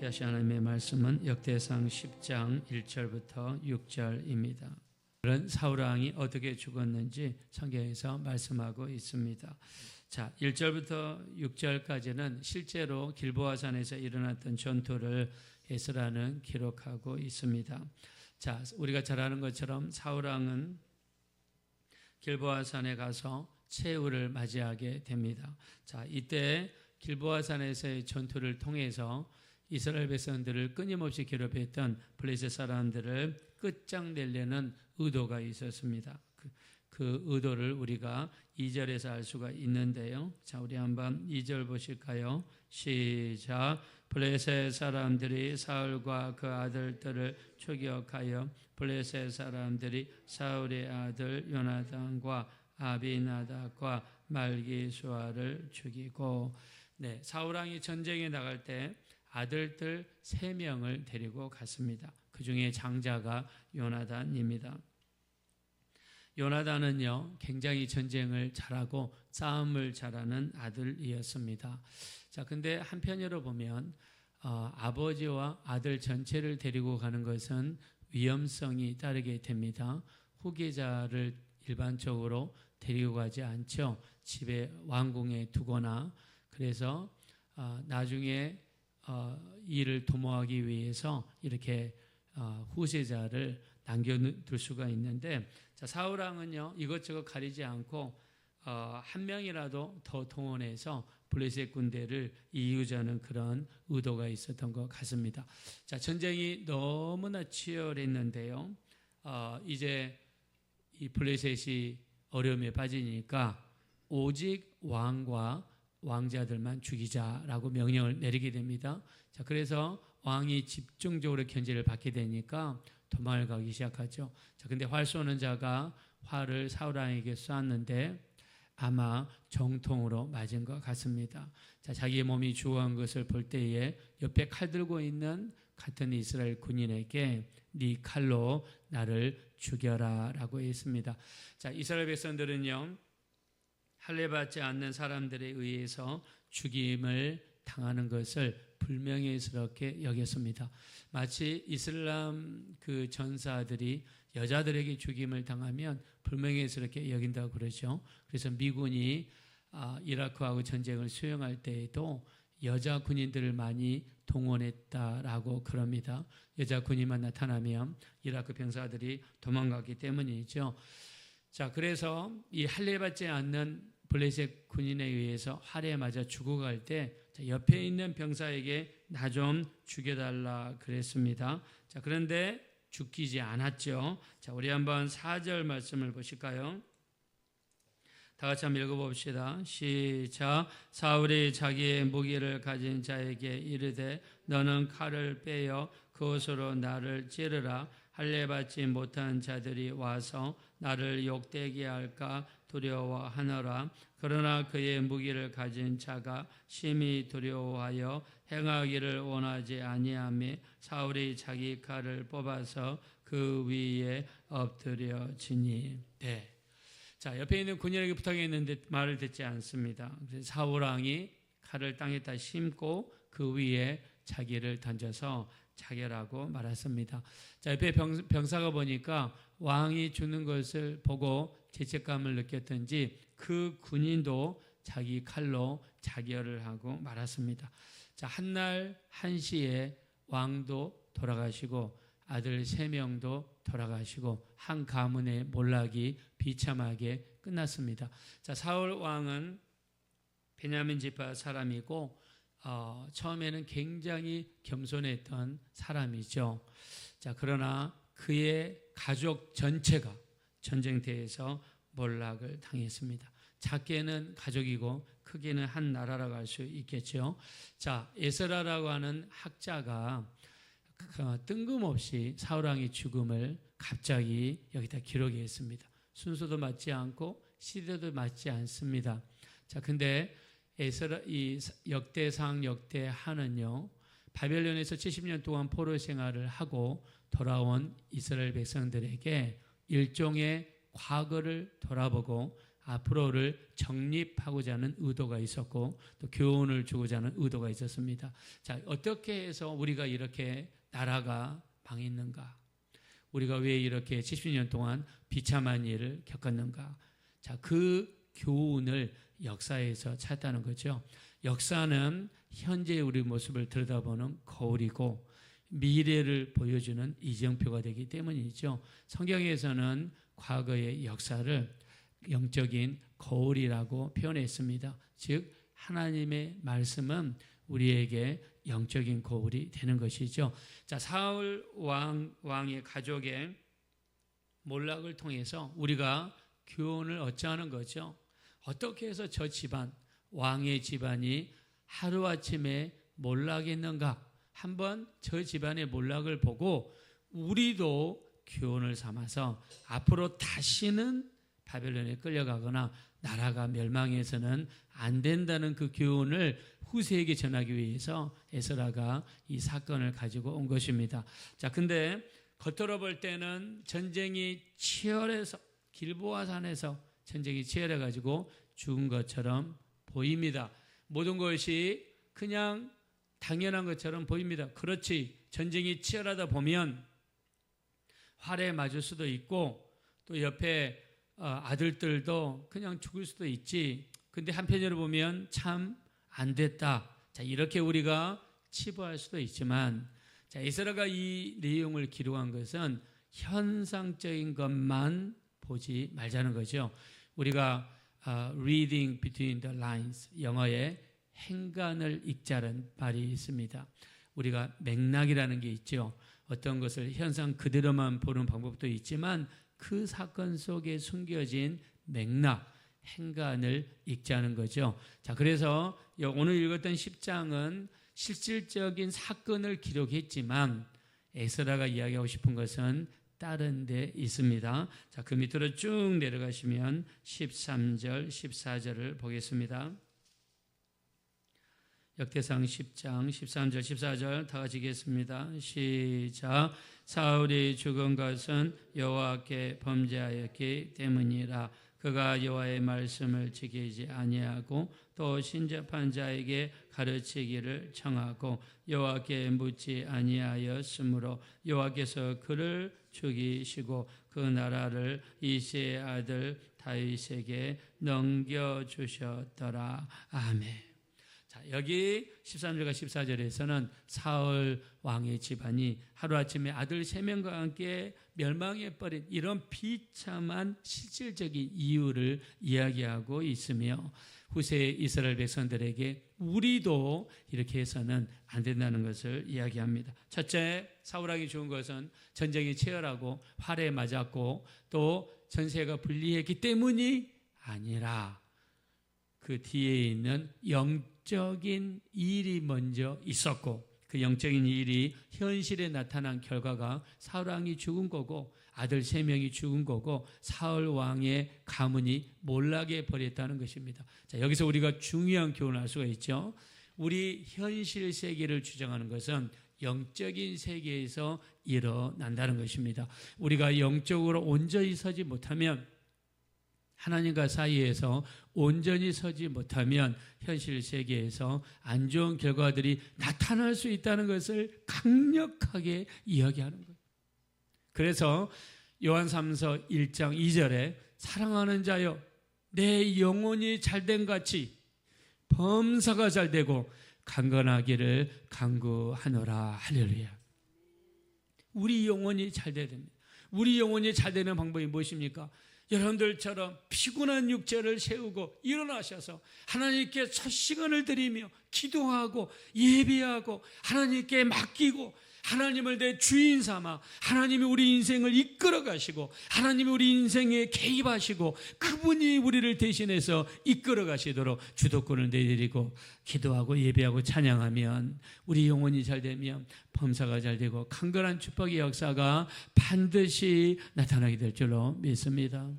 함께 하신 하나님의 말씀은 역대상 10장 1절부터 6절입니다. 사울 왕이 어떻게 죽었는지 성경에서 말씀하고 있습니다. 자, 1절부터 6절까지는 실제로 길보아산에서 일어났던 전투를 에스라는 기록하고 있습니다. 자, 우리가 잘 아는 것처럼 사울 왕은 길보아산에 가서 최후를 맞이하게 됩니다. 자, 이때 길보아산에서의 전투를 통해서 이스라엘 백성들을 끊임없이 괴롭혔던 블레셋 사람들을 끝장내려는 의도가 있었습니다. 그 의도를 우리가 2절에서 알 수가 있는데요. 자, 우리 한번 2절 보실까요? 시작. 블레셋 사람들이 사울과 그 아들들을 추격하여 블레셋 사람들이 사울의 아들 요나단과 아비나답과 말기수아를 죽이고, 네, 사울 왕이 전쟁에 나갈 때 아들들 3명을 데리고 갔습니다. 그 중에 장자가 요나단입니다. 요나단은요, 굉장히 전쟁을 잘하고 싸움을 잘하는 아들이었습니다. 자, 근데 한편으로 보면 아버지와 아들 전체를 데리고 가는 것은 위험성이 따르게 됩니다. 후계자를 일반적으로 데리고 가지 않죠. 집에 왕궁에 두거나, 그래서 나중에 일을 도모하기 위해서 이렇게 후세자를 남겨둘 수가 있는데, 자, 사울 왕은요 이것저것 가리지 않고 한 명이라도 더 동원해서 블레셋 군대를 이기자는 그런 의도가 있었던 것 같습니다. 자, 전쟁이 너무나 치열했는데요. 이제 이 블레셋이 어려움에 빠지니까 오직 왕과 왕자들만 죽이자라고 명령을 내리게 됩니다. 자, 그래서 왕이 집중적으로 견제를 받게 되니까 도망을 가기 시작하죠. 자, 근데 활 쏘는 자가 활을 사울 왕에게 쐈는데 아마 정통으로 맞은 것 같습니다. 자, 자기의 몸이 죽어간 것을 볼 때에 옆에 칼 들고 있는 같은 이스라엘 군인에게 네 칼로 나를 죽여라 라고 했습니다. 자, 이스라엘 백성들은요 할례받지 않는 사람들에 의해서 죽임을 당하는 것을 불명예스럽게 여겼습니다. 마치 이슬람 그 전사들이 여자들에게 죽임을 당하면 불명예스럽게 여긴다고 그러죠. 그래서 미군이 이라크하고 전쟁을 수행할 때에도 여자 군인들을 많이 동원했다라고 그럽니다. 여자 군인만 나타나면 이라크 병사들이 도망가기 때문이죠. 자, 그래서 이 할례받지 않는 블레셋 군인에 의해서 활에 맞아 죽어갈 때 옆에 있는 병사에게 나 좀 죽여달라 그랬습니다. 자, 그런데 죽이지 않았죠. 자, 우리 한번 4절 말씀을 보실까요? 다 같이 한번 읽어봅시다. 시작. 사울이 자기의 무기를 가진 자에게 이르되 너는 칼을 빼어 그것으로 나를 찌르라. 할례받지 못한 자들이 와서 나를 욕되게 할까 두려워하노라. 그러나 그의 무기를 가진 자가 심히 두려워하여 행하기를 원하지 아니하며 사울이 자기 칼을 뽑아서 그 위에 엎드려지니. 네. 자, 옆에 있는 군인에게 부탁했는데 말을 듣지 않습니다. 그래서 사울 왕이 칼을 땅에다 심고 그 위에 자기를 던져서 자결하고 말았습니다. 자, 옆에 병사가 보니까 왕이 죽는 것을 보고 죄책감을 느꼈던지 그 군인도 자기 칼로 자결을 하고 말았습니다. 자, 한날 한시에 왕도 돌아가시고 아들 3명도 돌아가시고 한 가문의 몰락이 비참하게 끝났습니다. 자, 사울 왕은 베냐민 지파 사람이고 처음에는 굉장히 겸손했던 사람이죠. 자, 그러나 그의 가족 전체가 전쟁터에서 몰락을 당했습니다. 작게는 가족이고 크게는 한 나라라고 할 수 있겠죠. 자, 에스라라고 하는 학자가 뜬금없이 사울 왕의 죽음을 갑자기 여기다 기록했습니다. 순서도 맞지 않고 시대도 맞지 않습니다. 자, 근데 이 역대상 역대하는요 바벨론에서 70년 동안 포로 생활을 하고 돌아온 이스라엘 백성들에게 일종의 과거를 돌아보고 앞으로를 정립하고자 하는 의도가 있었고 또 교훈을 주고자 하는 의도가 있었습니다. 자, 어떻게 해서 우리가 이렇게 나라가 망했는가? 우리가 왜 이렇게 70년 동안 비참한 일을 겪었는가? 자, 그 교훈을 역사에서 찾다는 거죠. 역사는 현재의 우리 모습을 들여다보는 거울이고 미래를 보여주는 이정표가 되기 때문이죠. 성경에서는 과거의 역사를 영적인 거울이라고 표현했습니다. 즉 하나님의 말씀은 우리에게 영적인 거울이 되는 것이죠. 자, 사울 왕의 가족의 몰락을 통해서 우리가 교훈을 얻자는 거죠. 어떻게 해서 저 집안, 왕의 집안이 하루아침에 몰락했는가? 한번 저 집안의 몰락을 보고 우리도 교훈을 삼아서 앞으로 다시는 바벨론에 끌려가거나 나라가 멸망해서는 안 된다는 그 교훈을 후세에게 전하기 위해서 에스라가 이 사건을 가지고 온 것입니다. 자, 근데 겉으로 볼 때는 전쟁이 치열해서 길보아 산에서 전쟁이 치열해가지고 죽은 것처럼 보입니다. 모든 것이 그냥 당연한 것처럼 보입니다. 그렇지, 전쟁이 치열하다 보면 활에 맞을 수도 있고 또 옆에 아들들도 그냥 죽을 수도 있지. 근데 한편으로 보면 참 안 됐다. 자, 이렇게 우리가 치부할 수도 있지만, 자, 에스라가 이 내용을 기록한 것은 현상적인 것만 보지 말자는 거죠. 우리가 reading between the lines, 영어에 행간을 읽자는 말이 있습니다. 우리가 맥락이라는 게 있죠. 어떤 것을 현상 그대로만 보는 방법도 있지만 그 사건 속에 숨겨진 맥락, 행간을 읽자는 거죠. 자, 그래서 오늘 읽었던 10장은 실질적인 사건을 기록했지만 에스라가 이야기하고 싶은 것은 다른 데 있습니다. 자, 그 밑으로 쭉 내려가시면 13절, 14절을 보겠습니다. 역대상 10장 13절 14절 다 같이 읽겠습니다. 시작. 사울이 죽은 것은 여호와께 범죄하였기 때문이라. 그가 여호와의 말씀을 지키지 아니하고 또 신접한 자에게 가르치기를 청하고 여호와께 묻지 아니하였으므로 여호와께서 그를 죽이시고 그 나라를 이새의 아들 다윗에게 넘겨주셨더라. 아멘. 자, 여기 13절과 14절에서는 사울 왕의 집안이 하루아침에 아들 3명과 함께 멸망해버린 이런 비참한 실질적인 이유를 이야기하고 있으며 후세 이스라엘 백성들에게 우리도 이렇게 해서는 안 된다는 것을 이야기합니다. 첫째, 사울 왕이 죽은 것은 전쟁이 치열하고 활에 맞았고 또 전세가 불리했기 때문이 아니라 그 뒤에 있는 영적인 일이 먼저 있었고 그 영적인 일이 현실에 나타난 결과가 사울 왕이 죽은 거고 아들 3명이 죽은 거고 사울 왕의 가문이 몰락해 버렸다는 것입니다. 자, 여기서 우리가 중요한 교훈을 알 수가 있죠. 우리 현실 세계를 주장하는 것은 영적인 세계에서 일어난다는 것입니다. 우리가 영적으로 온전히 서지 못하면 하나님과 사이에서 온전히 서지 못하면 현실 세계에서 안 좋은 결과들이 나타날 수 있다는 것을 강력하게 이야기하는 거예요. 그래서 요한 3서 1장 2절에 사랑하는 자여 내 영혼이 잘된 같이 범사가 잘되고 강건하기를 간구하노라. 할렐루야. 우리 영혼이 잘돼야 됩니다. 우리 영혼이 잘되는 방법이 무엇입니까? 여러분들처럼 피곤한 육체를 세우고 일어나셔서 하나님께 첫 시간을 드리며 기도하고 예배하고 하나님께 맡기고 하나님을 내 주인 삼아 하나님이 우리 인생을 이끌어 가시고 하나님이 우리 인생에 개입하시고 그분이 우리를 대신해서 이끌어 가시도록 주도권을 내드리고 기도하고 예배하고 찬양하면 우리 영혼이 잘 되면 범사가 잘 되고 강건한 축복의 역사가 반드시 나타나게 될 줄로 믿습니다.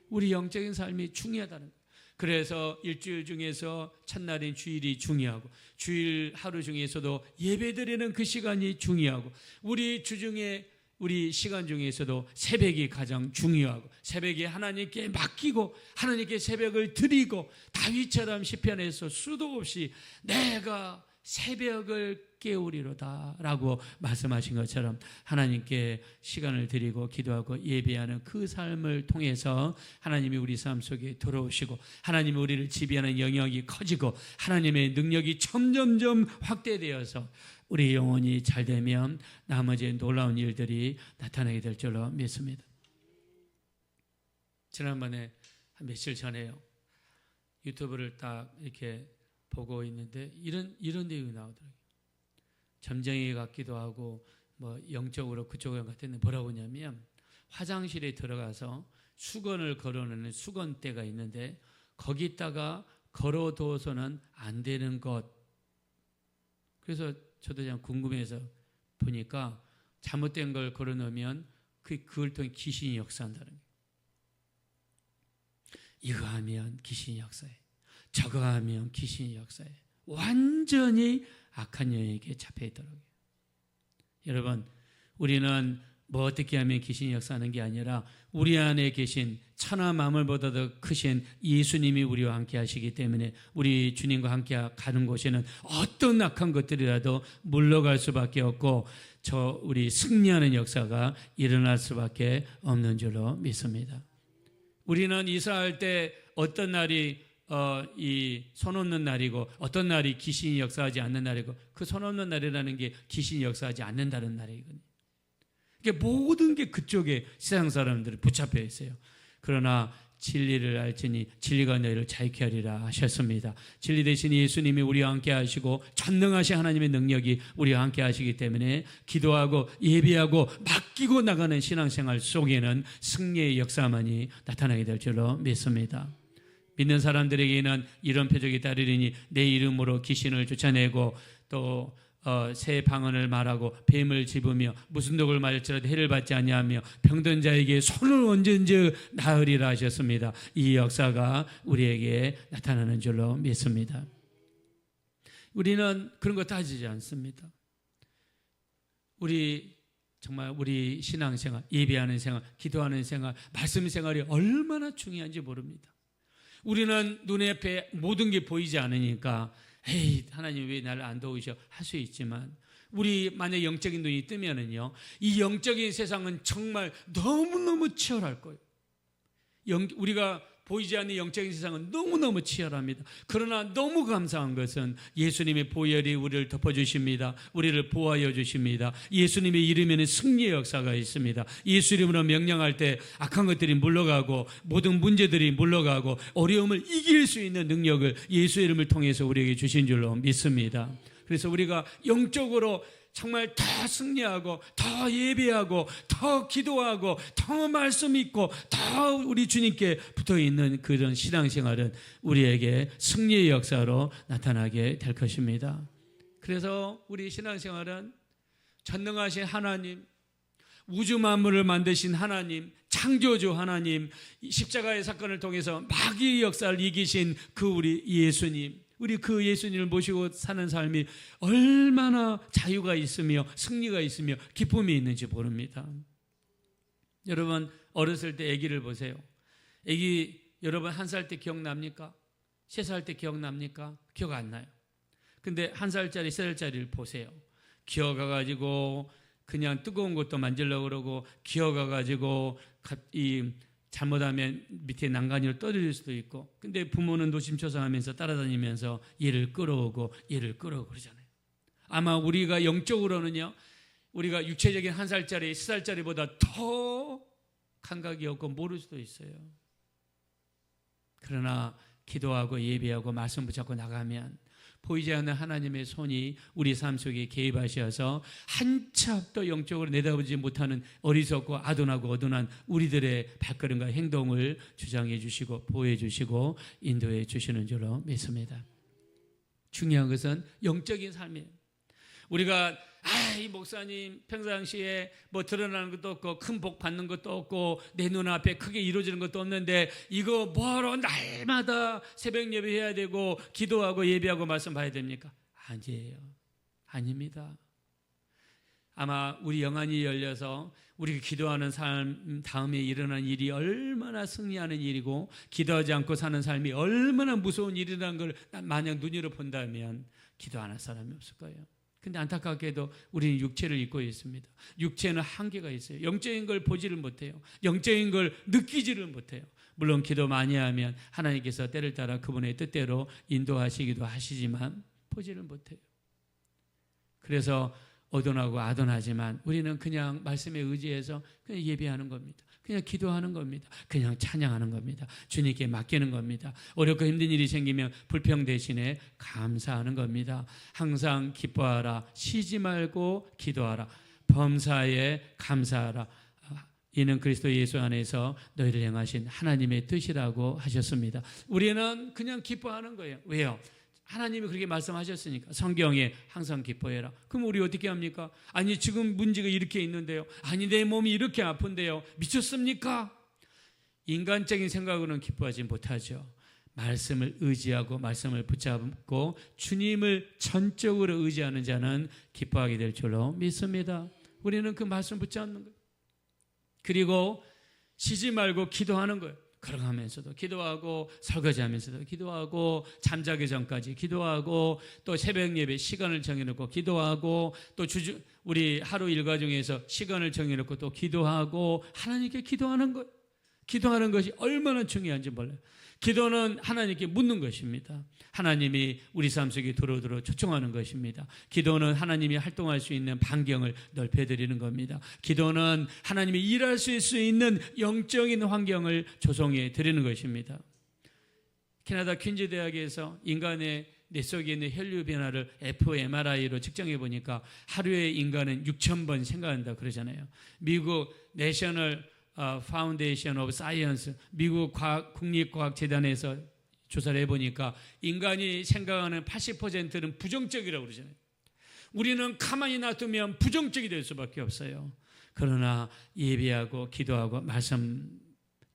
우리 영적인 삶이 중요하다는 거예요. 그래서 일주일 중에서 첫날인 주일이 중요하고 주일 하루 중에서도 예배드리는 그 시간이 중요하고 우리 주중에 우리 시간 중에서도 새벽이 가장 중요하고 새벽에 하나님께 맡기고 하나님께 새벽을 드리고 다윗처럼 시편에서 수도 없이 내가 새벽을 깨우리로다 라고 말씀하신 것처럼 하나님께 시간을 드리고 기도하고 예배하는 그 삶을 통해서 하나님이 우리 삶 속에 들어오시고 하나님이 우리를 지배하는 영역이 커지고 하나님의 능력이 점점점 확대되어서 우리 영혼이 잘 되면 나머지 놀라운 일들이 나타나게 될 줄로 믿습니다. 지난번에 한 며칠 전에요, 유튜브를 딱 이렇게 보고 있는데 이런 내용이 나오더라고요. 점쟁이 같기도 하고 뭐 영적으로 그쪽에 같은데 뭐라고 하냐면 화장실에 들어가서 수건을 걸어놓는 수건대가 있는데 거기다가 걸어둬서는 안 되는 것. 그래서 저도 그냥 궁금해서 보니까 잘못된 걸 걸어놓으면 그걸 통해 귀신이 역사한다는 거예요. 이거 하면 귀신이 역사해, 저거 하면 귀신이 역사해. 완전히 악한 영에게 잡혀있더라고요. 여러분, 우리는 뭐 어떻게 하면 귀신이 역사하는 게 아니라 우리 안에 계신 천하 만물보다도 크신 예수님이 우리와 함께 하시기 때문에 우리 주님과 함께 가는 곳에는 어떤 악한 것들이라도 물러갈 수밖에 없고 우리 승리하는 역사가 일어날 수밖에 없는 줄로 믿습니다. 우리는 이스라엘 때 어떤 날이 이 손 없는 날이고 어떤 날이 귀신이 역사하지 않는 날이고 그 손 없는 날이라는 게 귀신이 역사하지 않는다는 날이거든요. 그러니까 모든 게 그쪽에 세상 사람들이 붙잡혀 있어요. 그러나 진리를 알지니 진리가 너희를 자유케 하리라 하셨습니다. 진리 대신 예수님이 우리와 함께 하시고 전능하신 하나님의 능력이 우리와 함께 하시기 때문에 기도하고 예배하고 맡기고 나가는 신앙생활 속에는 승리의 역사만이 나타나게 될 줄로 믿습니다. 믿는 사람들에게는 이런 표적이 따르리니 내 이름으로 귀신을 쫓아내고 또 새 방언을 말하고 뱀을 집으며 무슨 독을 맞을지라도 해를 받지 아니하며 병든 자에게 손을 얹은즉 나으리라 하셨습니다. 이 역사가 우리에게 나타나는 줄로 믿습니다. 우리는 그런 거 따지지 않습니다. 정말 우리 신앙생활, 예배하는 생활, 기도하는 생활, 말씀 생활이 얼마나 중요한지 모릅니다. 우리는 눈에 앞에 모든 게 보이지 않으니까 에이, 하나님 왜 나를 안 도우셔 할 수 있지만 우리 만약 영적인 눈이 뜨면은요, 이 영적인 세상은 정말 너무너무 치열할 거예요. 우리가 보이지 않는 영적인 세상은 너무너무 치열합니다. 그러나 너무 감사한 것은 예수님의 보혈이 우리를 덮어주십니다. 우리를 보호하여 주십니다. 예수님의 이름에는 승리의 역사가 있습니다. 예수 이름으로 명령할 때 악한 것들이 물러가고 모든 문제들이 물러가고 어려움을 이길 수 있는 능력을 예수 이름을 통해서 우리에게 주신 줄로 믿습니다. 그래서 우리가 영적으로 정말 더 승리하고 더 예배하고 더 기도하고 더 말씀 있고 더 우리 주님께 붙어있는 그런 신앙생활은 우리에게 승리의 역사로 나타나게 될 것입니다. 그래서 우리 신앙생활은 전능하신 하나님, 우주 만물을 만드신 하나님, 창조주 하나님, 십자가의 사건을 통해서 마귀의 역사를 이기신 그 우리 예수님, 우리 그 예수님을 모시고 사는 삶이 얼마나 자유가 있으며 승리가 있으며 기쁨이 있는지 모릅니다. 여러분, 어렸을 때 아기를 보세요. 아기 여러분 1살 때 기억납니까? 3살 때 기억납니까? 기억 안 나요. 근데 1살짜리 3살짜리를 보세요. 기어가가지고 그냥 뜨거운 것도 만지려고 그러고 기어가가지고 잘못하면 밑에 난간으로 떨어질 수도 있고, 근데 부모는 노심초사하면서 따라다니면서 얘를 끌어오고 그러잖아요. 아마 우리가 영적으로는요, 우리가 육체적인 1살짜리, 3살짜리보다 더 감각이 없고 모를 수도 있어요. 그러나 기도하고 예배하고 말씀 붙잡고 나가면 보이지 않는 하나님의 손이 우리 삶 속에 개입하셔서 한참 더 영적으로 내다보지 못하는 어리석고 아둔하고 어둔한 우리들의 발걸음과 행동을 주장해 주시고 보호해 주시고 인도해 주시는 줄로 믿습니다. 중요한 것은 영적인 삶이에요. 우리가 이 목사님 평상시에 뭐 드러나는 것도 없고 큰 복 받는 것도 없고 내 눈앞에 크게 이루어지는 것도 없는데 이거 뭐하러 날마다 새벽 예배해야 되고 기도하고 예배하고 말씀 봐야 됩니까? 아니에요. 아닙니다. 아마 우리 영안이 열려서 우리가 기도하는 삶 다음에 일어난 일이 얼마나 승리하는 일이고 기도하지 않고 사는 삶이 얼마나 무서운 일이라는 걸 만약 눈으로 본다면 기도 안 할 사람이 없을 거예요. 근데 안타깝게도 우리는 육체를 입고 있습니다. 육체는 한계가 있어요. 영적인 걸 보지를 못해요. 영적인 걸 느끼지를 못해요. 물론 기도 많이 하면 하나님께서 때를 따라 그분의 뜻대로 인도하시기도 하시지만 보지를 못해요. 그래서 어둔하고 아둔하지만 우리는 그냥 말씀에 의지해서 그냥 예배하는 겁니다. 그냥 기도하는 겁니다. 그냥 찬양하는 겁니다. 주님께 맡기는 겁니다. 어렵고 힘든 일이 생기면 불평 대신에 감사하는 겁니다. 항상 기뻐하라. 쉬지 말고 기도하라. 범사에 감사하라. 이는 그리스도 예수 안에서 너희를 향하신 하나님의 뜻이라고 하셨습니다. 우리는 그냥 기뻐하는 거예요. 왜요? 하나님이 그렇게 말씀하셨으니까. 성경에 항상 기뻐해라. 그럼 우리 어떻게 합니까? 아니 지금 문제가 이렇게 있는데요. 아니 내 몸이 이렇게 아픈데요. 미쳤습니까? 인간적인 생각으로는 기뻐하지 못하죠. 말씀을 의지하고 말씀을 붙잡고 주님을 전적으로 의지하는 자는 기뻐하게 될 줄로 믿습니다. 우리는 그 말씀 붙잡는 거예요. 그리고 쉬지 말고 기도하는 거예요. 걸어가면서도 기도하고 설거지하면서도 기도하고 잠자기 전까지 기도하고 또 새벽 예배 시간을 정해놓고 기도하고 또 우리 하루 일과 중에서 시간을 정해놓고 또 기도하고 하나님께 기도하는 것, 기도하는 것이 얼마나 중요한지 몰라요. 기도는 하나님께 묻는 것입니다. 하나님이 우리 삶 속에 두루두루 초청하는 것입니다. 기도는 하나님이 활동할 수 있는 반경을 넓혀드리는 겁니다. 기도는 하나님이 일할 수 있는 영적인 환경을 조성해 드리는 것입니다. 캐나다 퀸즈 대학에서 인간의 뇌 속에 있는 혈류 변화를 fMRI로 측정해 보니까 하루에 인간은 6,000번 생각한다 그러잖아요. 미국 내셔널 파운데이션 오브 사이언스, 미국 국립과학재단에서 조사를 해보니까 인간이 생각하는 80%는 부정적이라고 그러잖아요. 우리는 가만히 놔두면 부정적이 될 수밖에 없어요. 그러나 예배하고 기도하고 말씀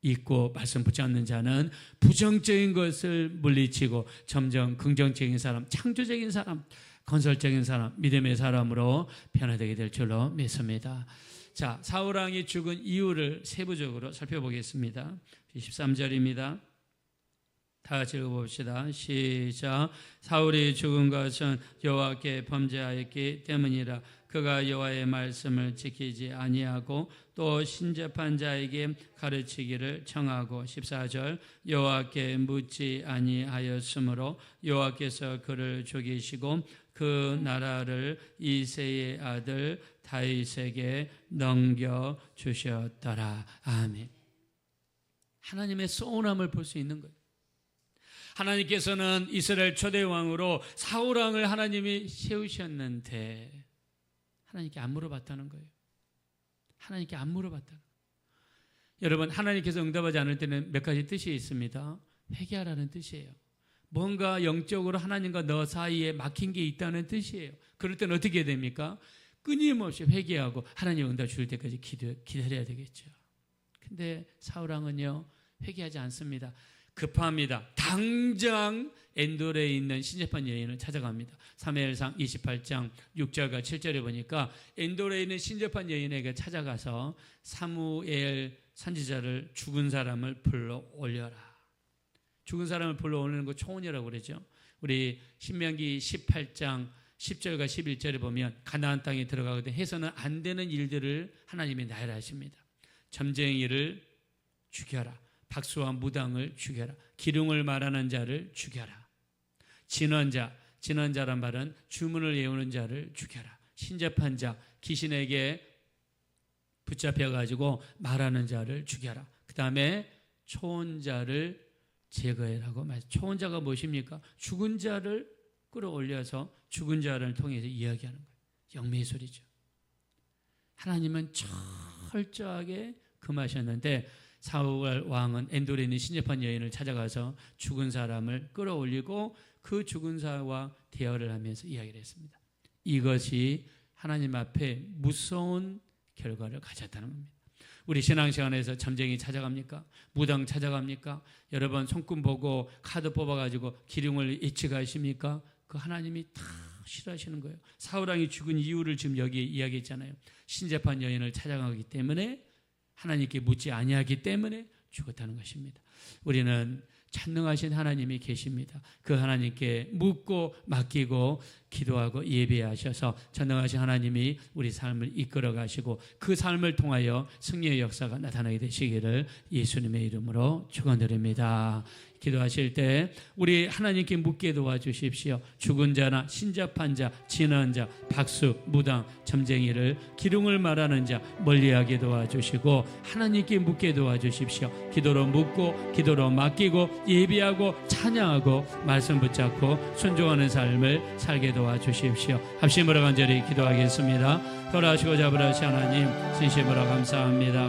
읽고 말씀 붙잡는 자는 부정적인 것을 물리치고 점점 긍정적인 사람, 창조적인 사람, 건설적인 사람, 믿음의 사람으로 변화되게 될 줄로 믿습니다. 자, 사울왕이 죽은 이유를 세부적으로 살펴보겠습니다. 13절입니다. 다 같이 읽어봅시다. 시작. 사울이 죽은 것은 여호와께 범죄하였기 때문이라. 그가 여호와의 말씀을 지키지 아니하고 또 신접한 자에게 가르치기를 청하고 14절 여호와께 묻지 아니하였으므로 여호와께서 그를 죽이시고 그 나라를 이새의 아들 다윗에게 넘겨주셨더라. 아멘. 하나님의 소원함을 볼 수 있는 거예요. 하나님께서는 이스라엘 초대왕으로 사울왕을 하나님이 세우셨는데 하나님께 안 물어봤다는 거예요. 하나님께 안 물어봤다는 거예요. 여러분, 하나님께서 응답하지 않을 때는 몇 가지 뜻이 있습니다. 회개하라는 뜻이에요. 뭔가 영적으로 하나님과 너 사이에 막힌 게 있다는 뜻이에요. 그럴 때는 어떻게 됩니까? 끊임없이 회개하고 하나님 응답 줄 때까지 기다려야 되겠죠. 근데 사울왕은요, 회개하지 않습니다. 급합니다. 당장 엔돌에 있는 신접한 여인을 찾아갑니다. 사무엘상 28장 6절과 7절에 보니까 엔돌에 있는 신접한 여인에게 찾아가서 사무엘 선지자를 죽은 사람을 불러 올려라. 죽은 사람을 불러 올리는 거 초혼이라고 그러죠. 우리 신명기 18장 10절과 11절에 보면 가나안 땅에 들어가거든 해서는 안 되는 일들을 하나님이 나열하십니다. 점쟁이를 죽여라. 박수와 무당을 죽여라. 기둥을 말하는 자를 죽여라. 진언자란 말은 주문을 외우는 자를 죽여라. 신접한 자, 귀신에게 붙잡혀가지고 말하는 자를 죽여라. 그 다음에 초혼자를 제거해라고 말해요. 초혼자가 무엇입니까? 죽은 자를 끌어올려서 죽은 자를 통해서 이야기하는 거예요. 영미술이죠. 하나님은 철저하게 금하셨는데 사울 왕은 엔돌에 있는 신접한 여인을 찾아가서 죽은 사람을 끌어올리고 그 죽은 사와 대화를 하면서 이야기를 했습니다. 이것이 하나님 앞에 무서운 결과를 가졌다는 겁니다. 우리 신앙시간에서 점쟁이 찾아갑니까? 무당 찾아갑니까? 여러분 손금 보고 카드 뽑아가지고 기둥을 예측하십니까? 그 하나님이 다 싫어하시는 거예요. 사울왕이 죽은 이유를 지금 여기 이야기했잖아요. 신재판 여인을 찾아가기 때문에, 하나님께 묻지 아니하기 때문에 죽었다는 것입니다. 우리는 전능하신 하나님이 계십니다. 그 하나님께 묻고 맡기고 기도하고 예배하셔서 전능하신 하나님이 우리 삶을 이끌어 가시고 그 삶을 통하여 승리의 역사가 나타나게 되시기를 예수님의 이름으로 축원드립니다. 기도하실 때 우리 하나님께 묻게 도와주십시오. 죽은 자나 신접한 자, 지난 자, 박수, 무당, 점쟁이를, 기둥을 말하는 자 멀리하게 도와주시고 하나님께 묻게 도와주십시오. 기도로 묻고 기도로 맡기고 예비하고 찬양하고 말씀 붙잡고 순종하는 삶을 살게 도와주십시오. 합심으로 간절히 기도하겠습니다. 돌아오시고 잡으라시 하나님, 진심으로 감사합니다.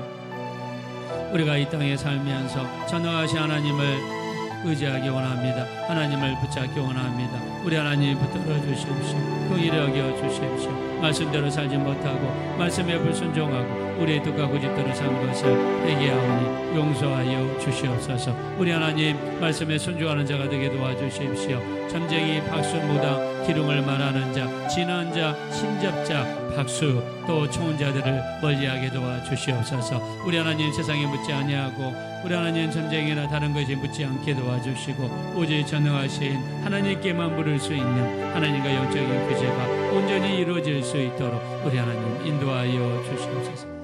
우리가 이 땅에 살면서 전능하신 하나님을 의지하기 원합니다. 하나님을 붙잡기 원합니다. 우리 하나님 붙들어 주십시오. 긍휼히 여겨 주십시오. 말씀대로 살지 못하고 말씀에 불순종하고 우리의 뜻과 고집대로 산 것을 회개하오니 용서하여 주시옵소서. 우리 하나님 말씀에 순종하는 자가 되게 도와주십시오. 점쟁이, 박수, 무당, 기둥을 말하는 자, 지난 자, 신접자, 박수, 또 좋은 자들을 멀리하게 도와주시옵소서. 우리 하나님 세상에 묻지 아니하고 우리 하나님 점쟁이나 다른 것에 묻지 않게 도와주시고 오직 전능하신 하나님께만 물을 수 있는 하나님과 영적인 교제가 온전히 이루어질 수 있도록 우리 하나님 인도하여 주시옵소서.